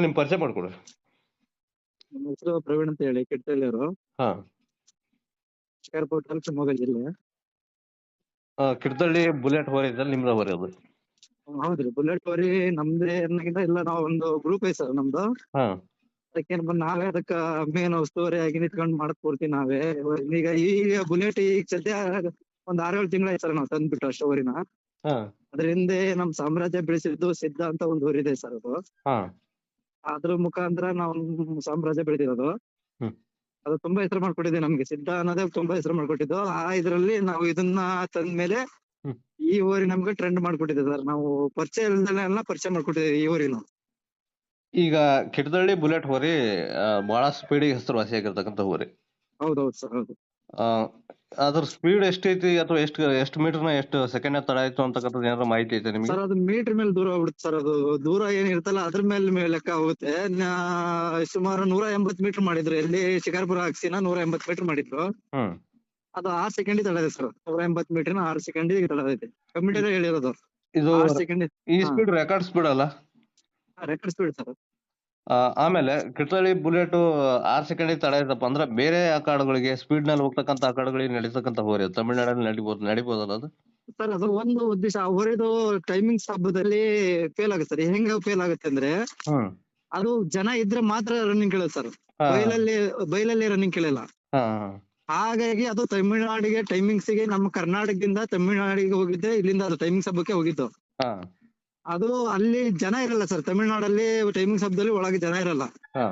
ನಿಮ್ ಪರಿಚಯ ಮಾಡ್ಕೊಡ್ರಿ. ನಮ್ಮ ಹೆಸರು ಪ್ರವೀಣ್ ಅಂತ ಹೇಳಿ, ಕಿಡ್ತಳ್ಳಿಯವರು, ಹಾ ಶಿಕಾರ್ಪುರ ತಾಲೂಕು, ಶಿವಮೊಗ್ಗ ಜಿಲ್ಲೆ. ಕಿಡ್ತಳ್ಳಿ ಬುಲೆಟ್ ಹೋರಿ ಇದ್ದಲ್ಲಿ ನಿಮ್ದ ಹೋರಿ ಅದು? ಹೌದ್ರಿ, ಬುಲೆಟ್ ವರಿ ನಮ್ದೇ ಅನ್ನೋಕ್ಕಿಂತ ಇಲ್ಲ, ನಾವು ಒಂದು ಗ್ರೂಪ್ ಐತೆ ಸರ್ ನಮ್ದು. ಹಾ ಅದಕ್ಕೇನ್ ಬಂದ್ ನಾವೇ ಅದಕ್ಕ ಮೇನ್ ಉಸ್ತುವಾರಿ ಆಗಿ ನಿಂತ್ಕೊಂಡ್ ಮಾಡಕ್ ಪೂರ್ತಿ ನಾವೇ. ಈಗ ಬುಲೆಟ್ ಈಗ ಸದ್ಯ ಒಂದ್ 6-7 ತಿಂಗಳ ಆಯ್ತು ಸರ್ ನಾವು ತಂದ್ಬಿಟ್ಟು ಅಷ್ಟು ಊರಿನ. ಹಾ ಅದ್ರ ಹಿಂದೆ ನಮ್ ಸಾಮ್ರಾಜ್ಯ ಬೆಳೆಸಿದ್ದು ಸಿದ್ಧ ಅಂತ ಒಂದು ಊರಿದೆ ಸರ್ ಅದು. ಹಾ ಅದ್ರ ಮುಖಾಂತರ ನಾವು ಸಾಮ್ರಾಜ್ಯ ಬೆಳೆದಿರೋದು. ಹ್ಮ್ ಅದು ತುಂಬಾ ಹೆಸರು ಮಾಡ್ಕೊಟ್ಟಿದೆ ನಮ್ಗೆ, ಸಿದ್ಧ ಅನ್ನೋದೇ ತುಂಬಾ ಹೆಸರು ಮಾಡ್ಕೊಟ್ಟಿದ್ದು. ಆ ಇದ್ರಲ್ಲಿ ನಾವು ಇದನ್ನ ತಂದ್ಮೇಲೆ ಹ್ಮ್ ಈ ಊರಿ ನಮ್ಗೆ ಟ್ರೆಂಡ್ ಮಾಡ್ಕೊಟ್ಟಿದೆ ಸರ್. ನಾವು ಪರಿಚಯ ಇಲ್ದೆಲ್ಲ ಪರಿಚಯ ಮಾಡ್ಕೊಟ್ಟಿದ್ದೀವಿ ಈ ಊರಿನ. ಈಗ ಕಿಡ್ದಳ್ಳಿ ಬುಲೆಟ್ ಹೋರಿ ಬಹಳ ಸ್ಪೀಡಿಗೆ ಹೆಸರುವಾಸಿಯಾಗಿರ್ತಕ್ಕಂಥ ಹೋರಿ. ಹೌದೌದು ಸರ್, ಹೌದು. ಆ, ಅದ್ರ ಸ್ಪೀಡ್ ಎಷ್ಟೈತಿ ಅಥವಾ ಎಷ್ಟು ಮೀಟರ್ನ ಎಷ್ಟು ಸೆಕೆಂಡ್ ತಡ ಆಯ್ತು ಅಂತಕ್ಕಂಥದ್ದು ಏನಾದ್ರು ಮಾಹಿತಿ ಐತೆ ನಿಮಗೆ? ಸರ್ ಅದು ಮೀಟರ್ ಮೇಲೆ ದೂರ ಹೋಗ್ಬಿಡುತ್ತೆ ಸರ್. ಅದು ದೂರ ಏನಿರ್ತಲ್ಲ ಅದ್ರ ಮೇಲೆ ಲೆಕ್ಕ ಹೋಗುತ್ತೆ. ಸುಮಾರು 180 ಮೀಟರ್ ಮಾಡಿದ್ರು, ಎಲ್ಲಿ ಶಿಕಾರ್ಪುರ ಹಾಕ್ಸಿನ 180 ಮೀಟರ್ ಮಾಡಿದ್ರು. ಹ್ಮ್ ಅದು 6 ಸೆಕೆಂಡ್ ತಡದೆ ಸರ್. 180 ಮೀಟರ್ನ 6 ಸೆಕೆಂಡ್ ತಡದೈತೆ. ಕಮ್ಯುನಿಟರ್ ಹೇಳಿರೋದು ಇದು 6 ಸೆಕೆಂಡ್. ಈ ಸ್ಪೀಡ್ ರೆಕಾರ್ಡ್ ಸ್ಪೀಡ್ ಅಲ್ಲ? Record speed sir. ಆಮೇಲೆ ಕಿಡ್ತಳ್ಳಿ ಬುಲೆಟ್ 6 ಸೆಕೆಂಡ್ ತಡ ಆಯ್ತಪ್ಪ ಅಂದ್ರೆ ಬೇರೆ ಅಖಾಡಗಳಿಗೆ ಸ್ಪೀಡ್ ನಲ್ಲಿ ಹೋಗ್ತಕ್ಕಂಥ ಅಖಾಡಗಳಿಗೆ ನಡೀತಕ್ಕಂಥ ಹೋರಿ ಅದು. ತಮಿಳ್ನಾಡಲ್ಲಿ ನಡಿಬೋದಲ್ಲ ಅದು? ಸರ್ ಅದು ಒಂದು ಉದ್ದೇಶ, ಅವರಿದು ಟೈಮಿಂಗ್ಸ್ ಹಬ್ಬದಲ್ಲಿ ಫೇಲ್ ಆಗುತ್ತೆ ಸರ್. ಹೆಂಗ ಫೇಲ್ ಆಗುತ್ತೆ ಅಂದ್ರೆ, ಹ್ಮ್ ಅದು ಜನ ಇದ್ರೆ ಮಾತ್ರ ರನ್ನಿಂಗ್ ಕೇಳೋದು ಸರ್. ಹಾ ಬೈಲಲ್ಲಿ ರನ್ನಿಂಗ್ ಕೇಳಿಲ್ಲ. ಹಾ ಹಾಗಾಗಿ ಅದು ತಮಿಳ್ನಾಡಿಗೆ ಟೈಮಿಂಗ್ಸ್ ಗೆ, ನಮ್ಮ ಕರ್ನಾಟಕದಿಂದ ತಮಿಳ್ನಾಡಿಗೆ ಹೋಗಿದ್ದೆ, ಇಲ್ಲಿಂದ ಅದು ಟೈಮಿಂಗ್ಸ್ ಹಬ್ಬಕ್ಕೆ ಹೋಗಿತ್ತು. ಹಾ ಅದು ಅಲ್ಲಿ ಜನ ಇರಲ್ಲ ಸರ್. ತಮಿಳ್ನಾಡಲ್ಲಿ ಟೈಮಿಂಗ್ಸ್ ಹಬ್ಬದಲ್ಲಿ ಒಳಗೆ ಜನ ಇರಲ್ಲ. ಹಾ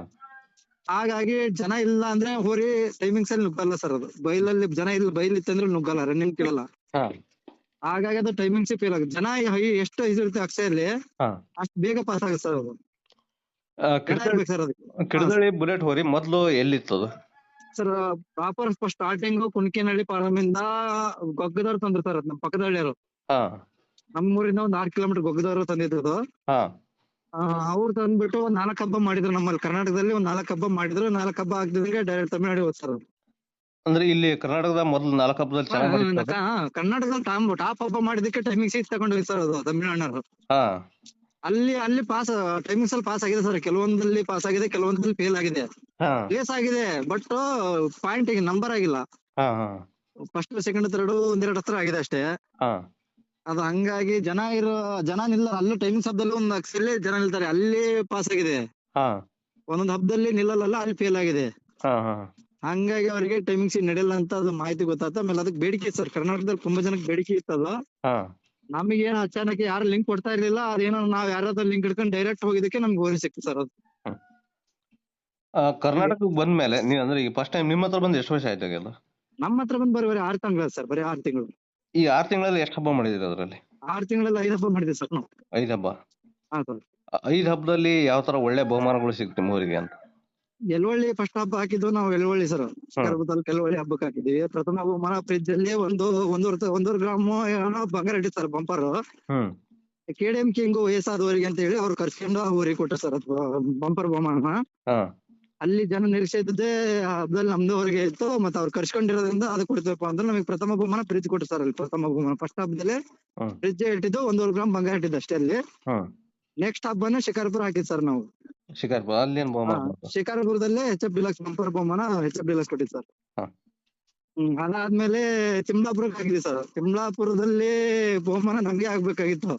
ಹಾಗಾಗಿ ಜನ ಇಲ್ಲ ಅಂದ್ರೆ ಹೋರಿ ಟೈಮಿಂಗ್ಸ್ ಅಲ್ಲಿ ನುಗ್ಗಲ್ಲ ಸರ್. ಅದು ಬೈಲಲ್ಲಿ ಜನ ಇಲ್ಲ, ಬೈಲ್ ಇತ್ತಂದ್ರೆ ನುಗ್ಗಲ್ಲ, ರನ್ನಿಂಗ್ ಕೇಳಲ್ಲ. ಹಾ ಹಾಗಾಗಿ ಅದು ಟೈಮಿಂಗ್ಸ್ ಫೇಲ್ ಆಗುತ್ತೆ. ಜನ ಎಷ್ಟು ಇದಿರುತ್ತೆ ಅಕ್ಷಯಲ್ಲಿ ಹಾ ಅಷ್ಟು ಬೇಗ ಪಾಸ್ ಆಗುತ್ತೆ ಸರ್. ಅದು ಜನ ಕಿಡ್ತಳ್ಳಿ ಇರ್ಬೇಕು ಸರ್ ಅದಕ್ಕೆ. ಕಿಡ್ತಳ್ಳಿ ಬುಲೆಟ್ ಹೋರಿ ಮೊದ್ಲು ಎಲ್ಲಿತ್ತದು? ಸರ್ ಪ್ರಾಪರ್ ಸ್ಟಾರ್ಟಿಂಗ್ ಕುಣಿಕೆನಹಳ್ಳಿ ಪಾಳಮಿಂದ ಗೊಗ್ಗದವ್ರು ತಂದ್ರು ಸರ್. ಅದ್ ನಮ್ಮ ಪಕ್ಕದಹಳ್ಳಿಯವರು, ಹಾ ನಮ್ಮೂರಿಂದ ಒಂದ್ 6 ಕಿಲೋಮೀಟರ್ ಗೊಗ್ಗದವ್ರು ತಂದಿದ್ದು. ಹಾ ಅವ್ರು ತಂದ್ಬಿಟ್ಟು ಒಂದ್ 4 ಹಬ್ಬ ಮಾಡಿದ್ರು. ನಮ್ಮಲ್ಲಿ ಕರ್ನಾಟಕದಲ್ಲಿ ಒಂದ್ 4 ಹಬ್ಬ ಮಾಡಿದ್ರು. 4 ಹಬ್ಬ ಆಗ್ತಿದಂಗೆ ಡೈರೆಕ್ಟ್ ತಮಿಳ್ನಾಡಿಗೆ ಹೋದ್ ಸರ್. ಅಂದ್ರೆ ಇಲ್ಲಿ ಕರ್ನಾಟಕದ ಮೊದಲು 4 ಹಬ್ಬದಲ್ಲಿ ಚೆನ್ನಾಗಿ ನಡೀತದೆ. ಕರ್ನಾಟಕದಲ್ಲಿ ಟಾಪ್ ಹಬ್ಬ ಮಾಡಿದಕ್ಕೆ ಟೈಮಿಂಗ್ಸ್ ತಗೊಂಡು ಸರ್ ಅದು ತಮಿಳ್ನಾಡಿನವರು. ಹಾ ಅಲ್ಲಿ ಪಾಸ್ ಟೈಮಿಂಗ್ಸ್ ಅಲ್ಲಿ ಪಾಸ್ ಆಗಿದೆ ಸರ್. ಕೆಲವೊಂದಲ್ಲಿ ಪಾಸ್ ಆಗಿದೆ, ಕೆಲವೊಂದಲ್ಲಿ ಫೇಲ್ ಆಗಿದೆ. ಹಾ ಪ್ಲೇಸ್ ಆಗಿದೆ ಬಟ್ ಪಾಯಿಂಟ್ ನಂಬರ್ ಆಗಿಲ್ಲ. ಹಾ ಹಾ ಫಸ್ಟ್ ಸೆಕೆಂಡ್ ಥರ್ಡ್ ಒಂದೆರಡು ಹತ್ರ ಆಗಿದೆ ಅಷ್ಟೇ. ಹಾ ಅದು ಹಂಗಾಗಿ ಜನ ನಿಲ್ಲ. ಅಲ್ಲೂ ಟೈಮಿಂಗ್ಸ್ ಹಬ್ಬದಲ್ಲಿ ಒಂದ್ ಅಕ್ಷರಲ್ಲಿ ಜನ ನಿಲ್ತಾರೆ, ಅಲ್ಲಿ ಪಾಸ್ ಆಗಿದೆ. ಹಾ ಒಂದೊಂದು ಹಬ್ಬದಲ್ಲಿ ನಿಲ್ಲಲ್ಲ, ಅಲ್ಲಿ ಫೇಲ್ ಆಗಿದೆ. ಹಾ ಹಾ ಹಂಗಾಗಿ ಅವರಿಗೆ ಟೈಮಿಂಗ್ಸ್ ನಡೆಯಲ್ಲ ಅಂತ ಅದು ಮಾಹಿತಿ ಗೊತ್ತಾಯ್ತು. ಆಮೇಲೆ ಅದಕ್ಕೆ ಬೇಡಿಕೆ ಸರ್, ಕರ್ನಾಟಕದಲ್ಲಿ ತುಂಬಾ ಜನಕ್ಕೆ ಬೇಡಿಕೆ ಇತ್ತದು. ಹಾ ನಮಗೇನು ಅಚಾನಕ್ ಯಾರು ಲಿಂಕ್ ಕೊಡ್ತಾ ಇರ್ಲಿಲ್ಲ. ಅದೇನೋ ನಾವ್ ಯಾರಾದ್ರೂ ಲಿಂಕ್ ಹಿಡ್ಕೊಂಡು ಡೈರೆಕ್ಟ್ ಹೋಗಿದ್ದಕ್ಕೆ ನಮ್ಗೆ ಹೋಗಿ ಸಿಕ್ತು ಸರ್ ಅದು. ಕರ್ನಾಟಕಕ್ಕೆ ಬಂದ್ಮೇಲೆ ನೀವು ಅಂದ್ರೆ ಈಗ ಫಸ್ಟ್ ಟೈಮ್ ನಿಮ್ಮ ಹತ್ರ ಬಂದು ಎಷ್ಟು ವರ್ಷ ಆಯ್ತು ಎಲ್ಲ? ನಮ್ಮ ಹತ್ರ ಬಂದು ಬರೀ 6 ತಿಂಗಳು ಸರ್, ಬರೀ 6 ತಿಂಗಳು. ಈ 6 ತಿಂಗಳಲ್ಲಿ ಎಷ್ಟು ಹಬ್ಬ ಮಾಡಿದಿರಿ ಅದರಲ್ಲಿ? 6 ತಿಂಗಳಲ್ಲಿ 5 ಹಬ್ಬ ಮಾಡಿದ್ವಿ ಸರ್ ನಾವು. 5 ಹಬ್ಬ? ಹಾ ಸರ್. 5 ಹಬ್ಬದಲ್ಲಿ ಯಾವ ತರ ಒಳ್ಳೆ ಬಹುಮಾನಗಳು ಸಿಕ್ತು ನಿಮ್ಮೂರಿಗೆ ಅಂತ? ಎಲ್ವಳ್ಳಿ ಫಸ್ಟ್ ಹಬ್ಬ ಹಾಕಿದ್ದು ನಾವು ಎಲ್ವಳ್ಳಿ ಸರ್. ಶಿಕಾರ್ಪುರ ತಾಲೂಕು ಎಲ್ವಳ್ಳಿ ಹಬ್ಬಕ್ಕೆ ಹಾಕಿದ್ವಿ. ಪ್ರಥಮ ಬಹುಮಾನ ಫ್ರಿಜ್ ಅಲ್ಲಿ ಒಂದೂವರೆ ಗ್ರಾಮ್ ಏನೋ ಬಂಗಾರ ಇಟ್ಟಿತ್ತು ಸರ್, ಬಂಪರ್. KDM ಕಿಂಗು ವಯಸ್ಸಾದವರಿಗೆ ಅಂತ ಹೇಳಿ ಅವ್ರು ಕರ್ಸ್ಕೊಂಡು ಆ ಊರಿಗೆ ಕೊಟ್ಟರು ಸರ್ ಬಂಪರ್ ಬಹುಮಾನ. ಅಲ್ಲಿ ಜನ ನಿರೀಕ್ಷೆ ಇದ್ದದ್ದೇ ಹಬ್ಬದಲ್ಲಿ ನಮ್ದವರೆಗೆ ಇತ್ತು. ಮತ್ತೆ ಅವ್ರು ಕರ್ಸ್ಕೊಂಡಿರೋದ್ರಿಂದ ಅದು ಕೊಡ್ತೀವಪ್ಪ ಅಂದ್ರೆ ನಮಗೆ ಪ್ರಥಮ ಬಹುಮಾನ ಫ್ರಿಜ್ ಕೊಟ್ಟು ಸರ್. ಅಲ್ಲಿ ಪ್ರಥಮ ಬಹುಮಾನ ಫಸ್ಟ್ ಹಬ್ಬದಲ್ಲಿ ಫ್ರಿಜ್ ಇಟ್ಟಿದ್ದು 1.5 ಗ್ರಾಮ್ ಬಂಗಾರ ಇಟ್ಟಿದ್ದು ಅಷ್ಟೇ ಅಲ್ಲಿ. ನೆಕ್ಸ್ಟ್ ಹಬ್ಬನೇ ಶಿಕಾರ್ಪುರ ಹಾಕಿದ್ ಸರ್ ನಾವು. ಶಿಕಾರ್ಪುರ ಅಲ್ಲಿ ಏನ್ ಬಹುಮಾನ? ಶಿಕಾರ್ಪುರದಲ್ಲೇ HF ಡಿಲಕ್ಸ್ ಬಂಪರ್ ಬಹುಮಾನ HF ಡಿಲಕ್ಸ್ ಕೊಟ್ಟಿದ್ ಸರ್. ಅದಾದ್ಮೇಲೆ ತಿಮ್ಲಾಪುರಕ್ಕೆ ಹಾಕಿದ್ವಿ ಸರ್. ತಿಮ್ಲಾಪುರದಲ್ಲಿ ಬಹುಮಾನ ನಮ್ಗೆ ಆಗ್ಬೇಕಾಗಿತ್ತು.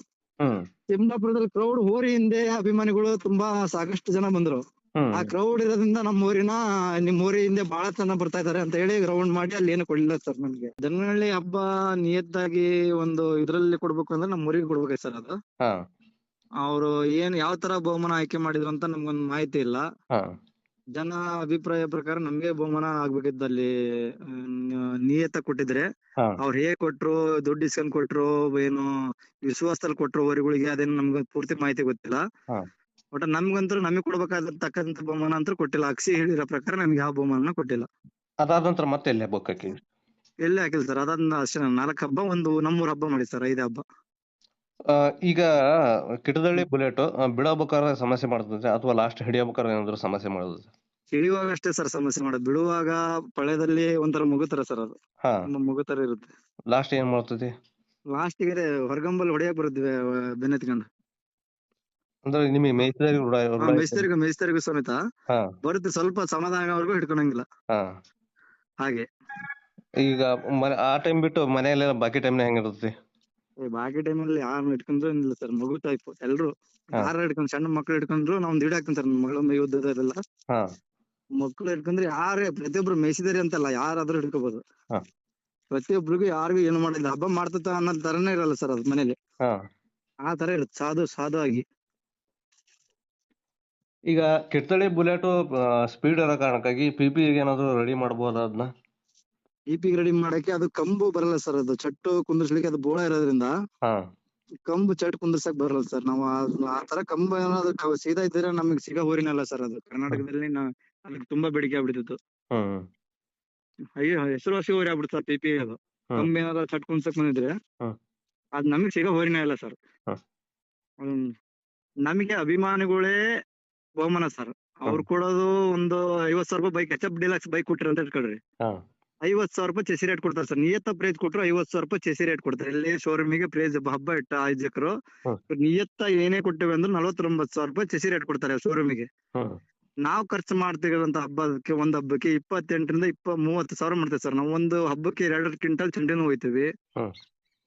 ತಿಮ್ಲಾಪುರದಲ್ಲಿ ಕ್ರೌಡ್ ಹೋರಿ ಹಿಂದೆ ಅಭಿಮಾನಿಗಳು ತುಂಬಾ ಸಾಕಷ್ಟು ಜನ ಬಂದ್ರು. ಆ ಕ್ರೌಡ್ ಇರೋದ್ರಿಂದ ನಮ್ಮ ಊರಿನ ನಿಮ್ ಊರಿ ಹಿಂದೆ ಬಹಳ ಜನ ಬರ್ತಾ ಇದಾರೆ ಅಂತ ಹೇಳಿ ಗ್ರೌಂಡ್ ಮಾಡಿ ಅಲ್ಲಿ ಏನು ಕೊಡ್ಲಿಲ್ಲ ಸರ್ ನಮ್ಗೆ. ಜನಹಳ್ಳಿ ಹಬ್ಬ ನಿಯತ್ತಾಗಿ ಒಂದು ಇದ್ರಲ್ಲಿ ಕೊಡ್ಬೇಕು ಅಂದ್ರೆ ನಮ್ಮ ಊರಿಗೆ ಕೊಡ್ಬೇಕಾಯ್ತು ಸರ್ ಅದು. ಅವ್ರು ಯಾವ ತರ ಬಹುಮಾನ ಆಯ್ಕೆ ಮಾಡಿದ್ರು ಅಂತ ನಮ್ಗೊಂದ್ ಮಾಹಿತಿ ಇಲ್ಲ. ಜನ ಅಭಿಪ್ರಾಯ ಪ್ರಕಾರ ನಮ್ಗೆ ಬಹುಮಾನ ಆಗ್ಬೇಕಿತ್ತು. ಅಲ್ಲಿ ನಿಯತ್ತ ಕೊಟ್ಟಿದ್ರೆ ಅವ್ರು ಹೇಗ್ ಕೊಟ್ರು, ದುಡ್ಡು ಇಸ್ಕೊಂಡ್ ಕೊಟ್ರು, ಏನು ವಿಶ್ವಾಸದಲ್ಲಿ ಕೊಟ್ರು ಊರುಗಳಿಗೆ, ಅದೇನು ನಮ್ಗೆ ಪೂರ್ತಿ ಮಾಹಿತಿ ಗೊತ್ತಿಲ್ಲ. ಒಟ್ಟ ನಮ್ಗೆ ಕೊಡ್ಬೇಕಾಗಿರ್ತಕ್ಕಂಥ ಬಹುಮಾನ ಅಂತೂ ಕೊಟ್ಟಿಲ್ಲ. ಅಕ್ಷಿ ಹೇಳಿರೋ ಪ್ರಕಾರ ನಮ್ಗೆ ಯಾವ ಬಹುಮಾನ ಕೊಟ್ಟಿಲ್ಲ. ಅದಾದ ನಂತರ ಮತ್ತೆ ಎಲ್ಲಿ ಹಬ್ಬಕ್ಕೆ ಹಾಕಿದ್ರಿ? ಎಲ್ಲಿ ಹಾಕಿಲ್ಲ ಸರ್. ಅದಾದ ಅಷ್ಟೇ 4 ಹಬ್ಬ, ಒಂದು ನಮ್ಮೂರ್ ಹಬ್ಬ ಮಾಡಿ ಸರ್, 5 ಹಬ್ಬ. ಈಗ ಕಿಟದಳ್ಳಿ ಬುಲೆಟ್ ಬಿಡಬೇಕಾದ್ರೆ ಸಮಸ್ಯೆ ಮಾಡ್ತದೆ ಅಥವಾ ಲಾಸ್ಟ್ ಹಿಡಿಯಬೇಕಾದ್ರೆ ಏನಾದ್ರು ಸಮಸ್ಯೆ ಮಾಡೋದು? ಹಿಡಿಯುವಾಗ ಅಷ್ಟೇ ಸರ್ ಸಮಸ್ಯೆ ಮಾಡೋದು. ಬಿಡುವಾಗ ಪಳೆದಲ್ಲಿ ಒಂಥರ ಮುಗುತರ ಸರ್, ಅದು ಮುಗುತರ ಇರುತ್ತೆ. ಲಾಸ್ಟ್ ಏನ್ ಮಾಡ್ತದೆ? ಲಾಸ್ಟಿಗೆ ಹೊರಗಂಬಲ್ ಹೊಡೆಯಕ್ ಬರುತ್ತವೆ ಬೆನ್ನೆತ್ಕೊಂಡು. ಅಂದ್ರೆ ನಿಮಗೆ ಮೇಯ್ಸಿದವ್ರಿಗೆ ರೂಢ ಐತೆ. ಮೇಸ್ತರಿಗೂ ಸಮೇತ ಹಾ ಬರುತ್ತೆ, ಸ್ವಲ್ಪ ಸಮಾಧಾನವರೆಗೂ ಹಿಡ್ಕೊಳಂಗಿಲ್ಲ ಹಾ. ಹಾಗೆ. ಈಗ ಆ ಟೈಮ್ ಬಿಟ್ಟು ಮನೆಯಲ್ಲೆಲ್ಲ ಬಾಕಿ ಟೈಮ್ನ ಹೆಂಗಿರುತ್ತೆ? ಬಾಕಿ ಟೈಮಲ್ಲಿ ಯಾರು ಹಿಡ್ಕೊಂಡ್ರು ಏನಿಲ್ಲ ಸರ್, ಮಗು ಟೈಪ್ ಎಲ್ರು. ಹಾ ಯಾರು ಹಿಡ್ಕೊಂಡ್ ಸಣ್ಣ ಮಕ್ಳು ಹಿಡ್ಕೊಂಡ್ರು ನಾವು ಒಂದು ಹಾಕ್ತೀನಿ ಸರ್, ನನ್ನ ಮಗಳ ಮೈ ಉದ್ದದಲ್ಲೆಲ್ಲ ಹಾ ಮಕ್ಳು ಹಿಡ್ಕೊಂಡ್ರೆ ಯಾರೇ ಪ್ರತಿಯೊಬ್ರು ಮೇಯಿಸಿದಾರೆ ಅಂತಲ್ಲ, ಯಾರಾದ್ರೂ ಹಿಡ್ಕೋಬಹುದು. ಹಾ ಪ್ರತಿಯೊಬ್ಬರಿಗೂ ಯಾರಿಗೂ ಏನು ಮಾಡಿಲ್ಲ, ಹಬ್ಬ ಮಾಡ್ತತ ಅನ್ನೋ ತರನೇ ಇರಲ್ಲ ಸರ್ ಅದ್ ಮನೇಲಿ, ಹಾ. ಆ ತರ ಇರುತ್ತೆ ಸಾಧು ಆಗಿ. ಈಗ ಕಿತ್ತಳೆ ಬುಲೆಟ್ ಸ್ಪೀಡ್ ಇರೋ ಕಾರಣಕ್ಕಾಗಿ PP ಏನಾದ್ರು ರೆಡಿ ಮಾಡಬಹುದಾ ಅದನ್ನ? EP ರೆಡಿ ಮಾಡಕ್ಕೆ ಅದು ಕಂಬು ಬರಲ್ಲ ಸರ್, ಅದು ಚಟ್ಟು ಕುಂದಿರ್ಸ್ಲಿಕ್ಕೆ ಅದು ಬೋಳ ಇರೋದ್ರಿಂದ ಹಾ ಕಂಬು ಚಟ್ ಕುಂದಿರ್ಸಕ್ ಬರಲ್ಲ ಸರ್. ನಾವು ಆ ತರ ಕಂಬ ಏನಾದ್ರು ಸೀದಾ ಇದ್ರೆ ನಮಗೆ ಸಿಗೋ ಊರಿನಲ್ಲ ಸರ್ ಅದು. ಕರ್ನಾಟಕದಲ್ಲಿ ಅದಕ್ಕೆ ತುಂಬಾ ಬೇಡಿಕೆ ಆಗ್ಬಿಟ್ಟಿತ್ತು. ಹ್ಮ್ ಅಯ್ಯೋ ಹೆಸರುವಾಸಿ ಊರಿ ಆಗ್ಬಿಡ್ತು ಸರ್ PP ಅದು. ಹ್ಮ್ ಕಂಬ ಏನಾದ್ರು ಚಟ್ ಕುಂದ್ಸಕ್ ಬಂದಿದ್ರೆ ಹ್ಮ್ ಅದ್ ನಮಗ್ ಸಿಗೋ ಊರಿನ ಇಲ್ಲ ಸರ್. ಹ್ಮ್ ನಮಗೆ ಅಭಿಮಾನಿಗಳೇ ಬಹುಮಾನ ಸರ್. ಅವ್ರು ಕೊಡೋದು ಒಂದು 50,000 ರೂಪಾಯಿ ಬೈಕ್, HF ಡಿಲಕ್ಸ್ ಬೈಕ್ ಕೊಟ್ಟಿರ ಅಂತ ಇಟ್ಕೊಳ್ರಿ, ಹಾ 50,000 ರೂಪಾಯಿ ಚೆಸಿ ರೇಟ್ ಕೊಡ್ತಾರೆ ಸರ್. ನಿಯತ್ತ ಪ್ರೈಸ್ ಕೊಟ್ರು 50,000 ರೂಪಾಯಿ ಚೆಸಿ ರೇಟ್ ಕೊಡ್ತಾರೆ. ಇಲ್ಲಿ ಶೋರೂಮಿಗೆ ಪ್ರೈಸ್ ಹಬ್ಬ ಇಟ್ಟ ಆಯೋಜಕರು ಹ್ಮ್ ನಿಯತ್ತ ಏನೇ ಕೊಟ್ಟಿವೆ ಅಂದ್ರೆ 49,000 ರೂಪಾಯಿ ಚೆಸಿ ರೇಟ್ ಕೊಡ್ತಾರೆ ಶೋರೂಮಿಗೆ. ಹ್ಮ್ ನಾವು ಖರ್ಚು ಮಾಡ್ತಿರೋಂತ ಹಬ್ಬಕ್ಕೆ ಒಂದ್ ಹಬ್ಬಕ್ಕೆ 28ರಿಂದ 30,000 ಮಾಡ್ತೇವೆ ಸರ್. ನಾವು ಒಂದು ಹಬ್ಬಕ್ಕೆ 2 ಕ್ವಿಂಟಲ್ ಚೆಂಡಿನೂ ಹೋಯ್ತೀವಿ. ಹ್ಮ್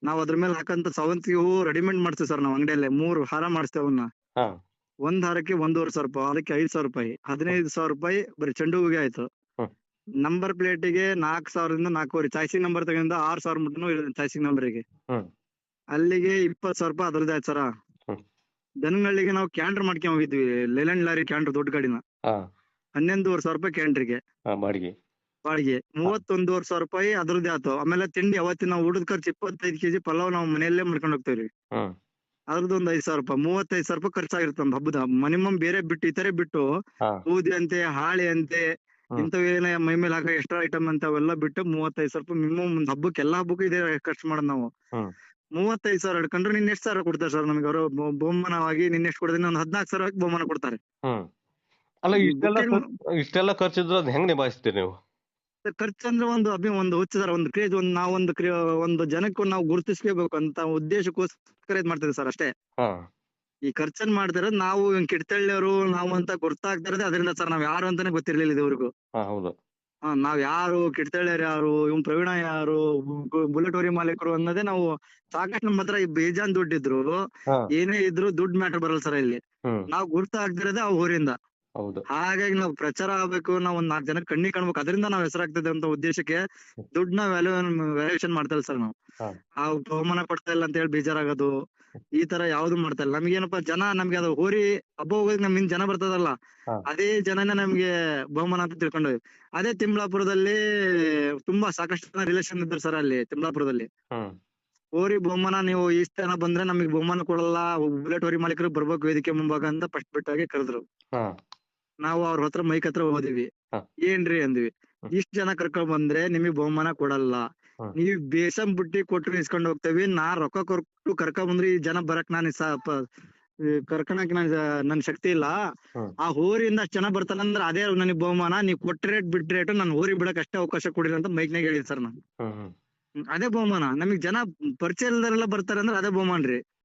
ನಾವ್ ಅದ್ರ ಮೇಲೆ ಹಾಕಂತ ಸಾವಂತಿಗೆ ಹೂವು ರೆಡಿಮೇಡ್ ಮಾಡ್ತೀವಿ ಸರ್ ನಾವು ಅಂಗಡಿಯಲ್ಲೇ. 3 ಹಾರ ಮಾಡಿಸ್ತೇವೆ ಅವನ್ನ. ಹಾ ಒಂದ್ ಹಾರಕ್ಕೆ 1,500 ರೂಪಾಯಿ, ಅದಕ್ಕೆ 5,000 ರೂಪಾಯಿ, 15,000 ರೂಪಾಯಿ ಬರೀ ಚೆಂಡು ಹೂವಿಗೆ ಆಯ್ತು. ಹ್ಮ್ ನಂಬರ್ ಪ್ಲೇಟಿಗೆ 4,000ದಿಂದ 4,500, ಚಾಯ್ಸಿಂಗ್ ನಂಬರ್ ತಗೊಂಡ 6,000 ಮುಟ್ಟನು ಚಾಯ್ಸಿಂಗ್ ನಂಬರಿಗೆ. ಹ್ಮ್ ಅಲ್ಲಿಗೆ 20,000 ರೂಪಾಯಿ ಅದ್ರದ್ದು ಆಯ್ತು ಸರ. ಹ್ಮ್ ದನಗಳಿಗೆ ನಾವು ಕ್ಯಾಂಡ್ರ್ ಮಾಡ್ಕೊಂಡ್ ಹೋಗಿದ್ವಿ, ಲೇಲ್ಯಾಂಡ್ ಲಾರಿ ಕ್ಯಾಂಡ್ರ್ ದೊಡ್ಡ ಗಾಡಿನ, ಹಾ 11,500 ರೂಪಾಯಿ ಕ್ಯಾಂಡ್ರಿಗೆ ಬಾಡಿಗೆ. ಬಾಡಿಗೆ. 31,500 ರೂಪಾಯಿ ಅದ್ರದ್ದೇ ಆಯ್ತು. ಆಮೇಲೆ ತಿಂಡಿ ಅವತ್ತಿನ ಊಟದ ಖರ್ಚು 25 kg ಪಲಾವ್ ನಾವು ಮನೆಯಲ್ಲೇ ಮಾಡ್ಕೊಂಡು ಹೋಗ್ತೇವ್ರಿ, ಹ್ಮ್ ಅದ್ರದ್ದು ಒಂದು 5,000 ರೂಪಾಯಿ, 35,000 ರೂಪಾಯಿ ಖರ್ಚಾಗಿರುತ್ತೆ ನಮ್ದು ಹಬ್ಬದ. ಮಿನಿಮಮ್ ಬೇರೆ ಬಿಟ್ಟು ಇತರೆ ಬಿಟ್ಟು ಹಾ ಬೂದಿ ಅಂತೆ, ಹಾಳೆ ಅಂತೆ, ಹ್ಮ್ ಇಂಥವೇನ ಮೈ ಮೇಲೆ ಹಾಕೋ ಎಕ್ಸ್ಟ್ರಾ ಐಟಮ್ ಅಂತ ಅವೆಲ್ಲ ಬಿಟ್ಟು 35,000 ರೂಪಾಯಿ ಮಿನಿಮಮ್ ಒಂದು ಹಬ್ಬಕ್ಕೆ. ಎಲ್ಲಾ ಹಬ್ಬಕ್ಕೂ ಇದೆ ಖರ್ಚು ಮಾಡೋದು ನಾವು. ಹ್ಮ್ 35,000 ಹಿಡ್ಕೊಂಡ್ರೆ ನಿನ್ ಎಷ್ಟು ಸಾವಿರ ಕೊಡ್ತಾರೆ ಸರ್ ನಮಗೆ ಅವರು ಬಹುಮಾನವಾಗಿ? ನಿನ್ ಎಷ್ಟು ಕೊಡ್ತೀನಿ? ಒಂದು 14,000 ಬಹುಮಾನ ಕೊಡ್ತಾರೆ. ಹ್ಮ್. ಅಲ್ಲ ಇಷ್ಟೆಲ್ಲ ಖರ್ಚಿದ್ರೆ ಅದ್ ಹೆಂಗ್ ನಿಭಾಯಿಸ್ತೀರಿ ನೀವು? ಖರ್ಚಂದ್ರೆ ಒಂದು ಹುಚ್ಚ ಸರ್, ಒಂದು ಕ್ರೇಜ್, ಒಂದು ಜನಕ್ಕೆ ನಾವು ಗುರುತಿಸ್ಕೋಬೇಕು ಅಂತ ಉದ್ದೇಶಕ್ಕೋಸ್ಕರ ಇದ್ ಮಾಡ್ತಿದ್ದೆ ಸರ್ ಅಷ್ಟೇ. ಹಾ ಈ ಖರ್ಚನ್ ಮಾಡ್ತಿರೋದು ನಾವು ಕಿಡ್ತಳ್ಳಿಯವರು ನಾವು ಅಂತ ಗೊತ್ತಾಗ್ತಿರೋದೇ ಅದರಿಂದ ಸರ್. ನಾವ್ ಯಾರು ಅಂತಾನೆ ಗೊತ್ತಿರ್ಲಿಲ್ಲ ಇದುವರೆಗೂ. ಹಾ ಹೌದು. ನಾವ್ ಯಾರು, ಕಿಡ್ತಳ್ಳಿಯರು ಯಾರು, ಇವ್ನ್ ಪ್ರವೀಣ ಯಾರು, ಬುಲೆಟ್ ಓರಿ ಮಾಲೀಕರು ಅನ್ನೋದೇ ನಾವು ಸಾಕಷ್ಟು ನಮ್ಮ ಹತ್ರ ಬೇಜಾನ್ ದುಡ್ಡಿದ್ರು ಹಾ ಏನೇ ಇದ್ರು ದುಡ್ಡು ಮ್ಯಾಟರ್ ಬರಲ್ಲ ಸರ್ ಇಲ್ಲಿ. ಹ್ಮ್ ನಾವು ಗುರ್ತಾಗ್ತಿರೋದೇ ಆ ಊರಿಂದ. ಹೌದು. ಹಾಗಾಗಿ ನಾವು ಪ್ರಚಾರ ಆಗ್ಬೇಕು, ನಾವ್ ಒಂದ್ 4 ಜನ ಕಣ್ಣಿಗೆ ಕಾಣ್ಬೇಕು, ಅದರಿಂದ ನಾವ್ ಹೆಸರಾಗ್ತದೆ ಅಂತ ಉದ್ದೇಶಕ್ಕೆ ದುಡ್ಡನ್ನ ವ್ಯಾಲ್ಯೂಯೇಷನ್ ಮಾಡ್ತಾ ಇಲ್ಲ ಸರ್ ನಾವು. ಹಾ ಆ ಬಹುಮಾನ ಕೊಡ್ತಾ ಇಲ್ಲ ಅಂತ ಹೇಳಿ ಬೇಜಾರಾಗೋದು, ಈ ತರ ಯಾವ್ದು ಮಾಡ್ತಾ ಇಲ್ಲ. ನಮ್ಗೇನಪ್ಪ ಜನ, ನಮ್ಗೆ ಅದು ಹೋರಿ ಹಬ್ಬ ಹೋಗೋದಕ್ಕೆ ನಮ್ ಜನ ಬರ್ತದಲ್ಲ, ಹಾ ಅದೇ ಜನನೇ ನಮ್ಗೆ ಬಹುಮಾನ ಅಂತ ತಿಳ್ಕೊಂಡ್ವಿ. ಅದೇ ತಿಮ್ಲಾಪುರದಲ್ಲಿ ತುಂಬಾ ಸಾಕಷ್ಟು ಜನ ರಿಲೇಷನ್ ಇದ್ರು ಸರ್ ಅಲ್ಲಿ ತಿಮ್ಲಾಪುರದಲ್ಲಿ. ಹ್ಮ್ ಹೋರಿ ಬಹುಮಾನ ನೀವು ಇಷ್ಟ ಜನ ಬಂದ್ರೆ ನಮಗೆ ಬಹುಮಾನ ಕೊಡಲ್ಲ, ಬುಲೆಟ್ ಹೋರಿ ಮಾಲೀಕರು ಬರ್ಬೇಕು ವೇದಿಕೆ ಮುಂಭಾಗ ಅಂತ ಫಸ್ಟ್ ಬಿಟ್ಟಾಗೆ ಕರೆದ್ರು. ಹಾ ನಾವು ಅವ್ರ ಹತ್ರ ಮೈಕ್ ಹತ್ರ ಹೋದಿವಿ, ಹಾ ಏನ್ರಿ ಅಂದ್ವಿ. ಇಷ್ಟ್ ಜನ ಕರ್ಕೊಂಡ್ ಬಂದ್ರೆ ನಿಮಗ್ ಬಹುಮಾನ ಕೊಡಲ್ಲ, ಹ್ಮ್ ನೀವ್ ಬೇಸನ್ ಬುಟ್ಟಿ ಕೊಟ್ರು ಇಸ್ಕೊಂಡ್ ಹೋಗ್ತೇವಿ, ನಾ ರೊಕ್ಕ ಕೊಟ್ಟು ಕರ್ಕೊಂಡ್ ಬಂದ್ರಿ, ಈ ಜನ ಬರಕ್ ನಾನು ಕರ್ಕಣಕ್ ನನ್ ಶಕ್ತಿ ಇಲ್ಲ. ಹ್ಮ್ ಆ ಹೋರಿಯಿಂದ ಅಷ್ಟ್ ಜನ ಬರ್ತಾನಂದ್ರ ಅದೇ ನನಗ್ ಬಹುಮಾನ, ನೀವ್ ಕೊಟ್ಟ ರೇಟ್ ಬಿಟ್ಟ ರೇಟ್ ನನ್ ಹೋರಿ ಬಿಡಕ್ ಅಷ್ಟೇ ಅವಕಾಶ ಕೊಡಿರಿ ಅಂತ ಮೈಕ್ನಾಗ ಹೇಳಿದ್ ಸರ್ ನಾನು. ಹ್ಮ್ ಹ್ಮ್ ಅದೇ ಬಹುಮಾನ. ನಮಗ್ ಜನ ಪರಿಚಯ ಇಲ್ದರೆಲ್ಲ ಬರ್ತಾರೆ ಅಂದ್ರೆ ಅದೇ ಬಹುಮಾನ ರೀ.